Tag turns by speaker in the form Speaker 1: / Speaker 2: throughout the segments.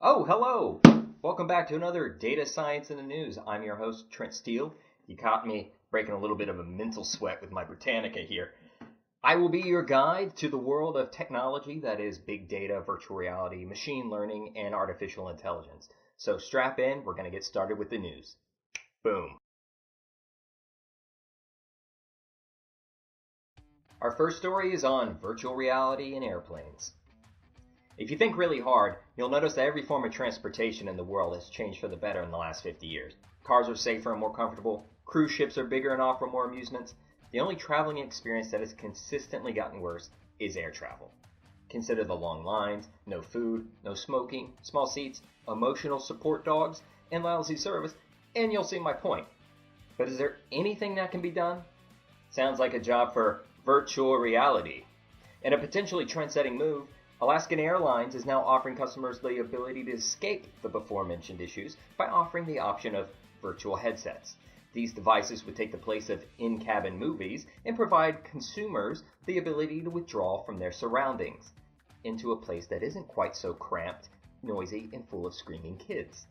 Speaker 1: Oh, hello! Welcome back to another Data Science in the News. I'm your host, Trent Steele. You caught me breaking a little bit of a mental sweat with my Britannica here. I will be your guide to the world of technology that is big data, virtual reality, machine learning, and artificial intelligence. So strap in, we're going to get started with the news. Boom. Our first story is on virtual reality and airplanes. If you think really hard, you'll notice that every form of transportation in the world has changed for the better in the last 50 years. Cars are safer and more comfortable, cruise ships are bigger and offer more amusements. The only traveling experience that has consistently gotten worse is air travel. Consider the long lines, no food, no smoking, small seats, emotional support dogs, and lousy service, and you'll see my point. But is there anything that can be done? Sounds like a job for virtual reality. In a potentially trend-setting move, Alaskan Airlines is now offering customers the ability to escape the before-mentioned issues by offering the option of virtual headsets. These devices would take the place of in-cabin movies and provide consumers the ability to withdraw from their surroundings into a place that isn't quite so cramped, noisy, and full of screaming kids.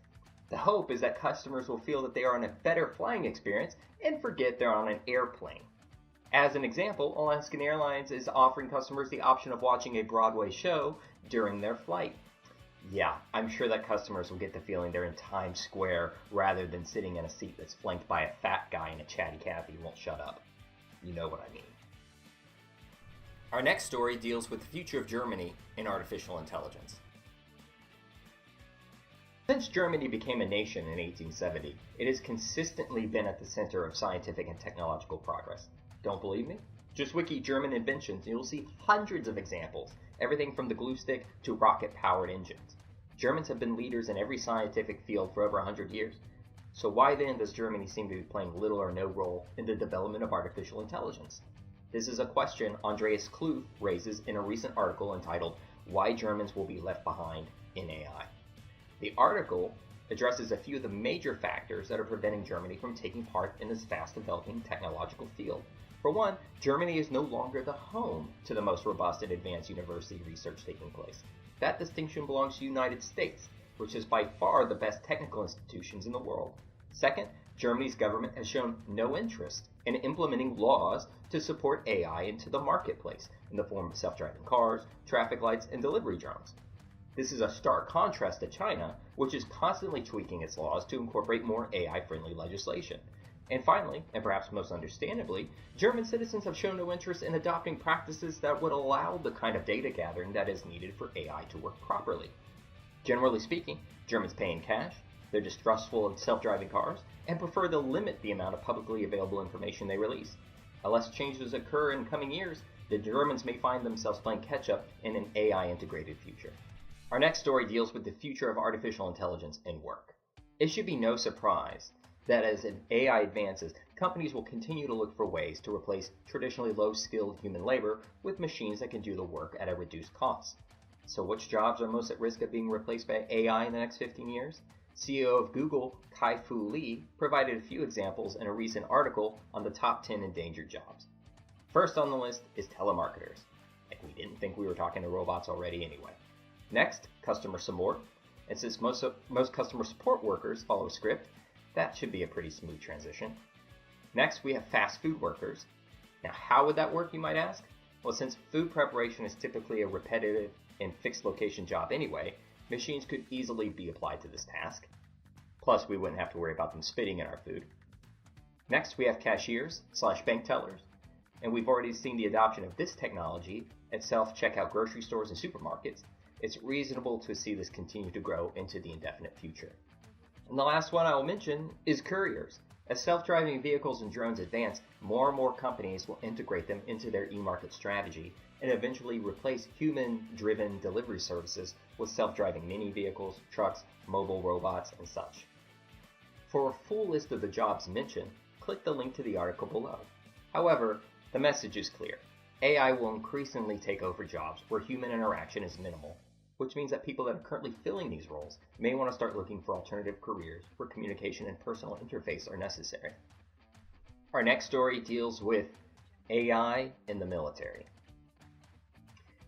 Speaker 1: The hope is that customers will feel that they are in a better flying experience and forget they're on an airplane. As an example, Alaskan Airlines is offering customers the option of watching a Broadway show during their flight. Yeah, I'm sure that customers will get the feeling they're in Times Square rather than sitting in a seat that's flanked by a fat guy in a chatty Cathy who won't shut up. You know what I mean. Our next story deals with the future of Germany in artificial intelligence. Since Germany became a nation in 1870, it has consistently been at the center of scientific and technological progress. Don't believe me? Just wiki German inventions and you'll see hundreds of examples, everything from the glue stick to rocket-powered engines. Germans have been leaders in every scientific field for over 100 years. So why then does Germany seem to be playing little or no role in the development of artificial intelligence? This is a question Andreas Kluth raises in a recent article entitled Why Germans Will Be Left Behind in AI. The article addresses a few of the major factors that are preventing Germany from taking part in this fast-developing technological field. For one, Germany is no longer the home to the most robust and advanced university research taking place. That distinction belongs to the United States, which is by far the best technical institutions in the world. Second, Germany's government has shown no interest in implementing laws to support AI into the marketplace in the form of self-driving cars, traffic lights, and delivery drones. This is a stark contrast to China, which is constantly tweaking its laws to incorporate more AI-friendly legislation. And finally, and perhaps most understandably, German citizens have shown no interest in adopting practices that would allow the kind of data gathering that is needed for AI to work properly. Generally speaking, Germans pay in cash, they're distrustful of self-driving cars, and prefer to limit the amount of publicly available information they release. Unless changes occur in coming years, the Germans may find themselves playing catch-up in an AI-integrated future. Our next story deals with the future of artificial intelligence and work. It should be no surprise that as AI advances, companies will continue to look for ways to replace traditionally low-skilled human labor with machines that can do the work at a reduced cost. So which jobs are most at risk of being replaced by AI in the next 15 years? CEO of Google, Kai-Fu Lee, provided a few examples in a recent article on the top 10 endangered jobs. First on the list is telemarketers. Like we didn't think we were talking to robots already anyway. Next, customer support. And since most customer support workers follow a script, that should be a pretty smooth transition. Next, we have fast food workers. Now, how would that work, you might ask? Well, since food preparation is typically a repetitive and fixed location job anyway, machines could easily be applied to this task. Plus, we wouldn't have to worry about them spitting in our food. Next, we have cashiers/bank tellers. And we've already seen the adoption of this technology at self-checkout grocery stores and supermarkets. It's reasonable to see this continue to grow into the indefinite future. And the last one I will mention is couriers. As self-driving vehicles and drones advance, more and more companies will integrate them into their e-market strategy and eventually replace human-driven delivery services with self-driving mini vehicles, trucks, mobile robots, and such. For a full list of the jobs mentioned, click the link to the article below. However, the message is clear. AI will increasingly take over jobs where human interaction is minimal, which means that people that are currently filling these roles may want to start looking for alternative careers where communication and personal interface are necessary. Our next story deals with AI in the military.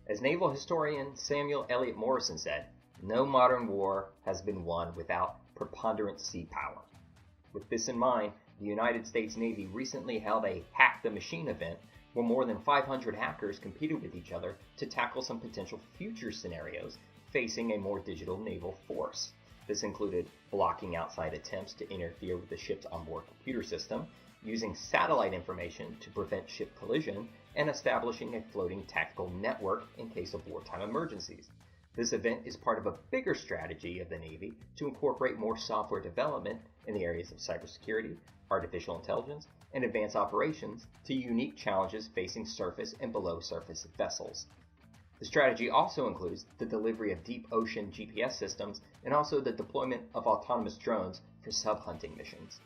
Speaker 1: As naval historian Samuel Eliot Morison said, No modern war has been won without preponderant sea power. With this in mind, the United States Navy recently held a Hack the Machine event where more than 500 hackers competed with each other to tackle some potential future scenarios facing a more digital naval force. This included blocking outside attempts to interfere with the ship's onboard computer system, using satellite information to prevent ship collision, and establishing a floating tactical network in case of wartime emergencies. This event is part of a bigger strategy of the Navy to incorporate more software development in the areas of cybersecurity, artificial intelligence, and advanced operations to unique challenges facing surface and below surface vessels. The strategy also includes the delivery of deep ocean GPS systems and also the deployment of autonomous drones for sub-hunting missions.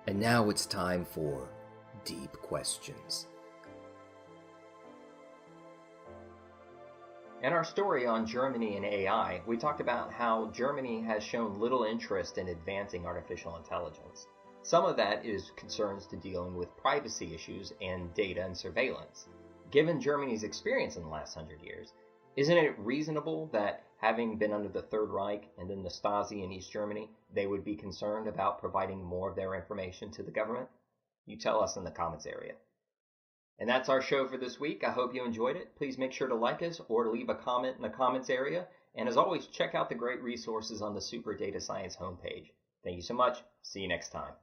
Speaker 2: And now it's time for Deep Questions.
Speaker 1: In our story on Germany and AI, we talked about how Germany has shown little interest in advancing artificial intelligence. Some of that is concerns to dealing with privacy issues and data and surveillance. Given Germany's experience in the last 100 years, isn't it reasonable that, having been under the Third Reich and then the Stasi in East Germany, they would be concerned about providing more of their information to the government? You tell us in the comments area. And that's our show for this week. I hope you enjoyed it. Please make sure to like us or to leave a comment in the comments area. And as always, check out the great resources on the Super Data Science homepage. Thank you so much. See you next time.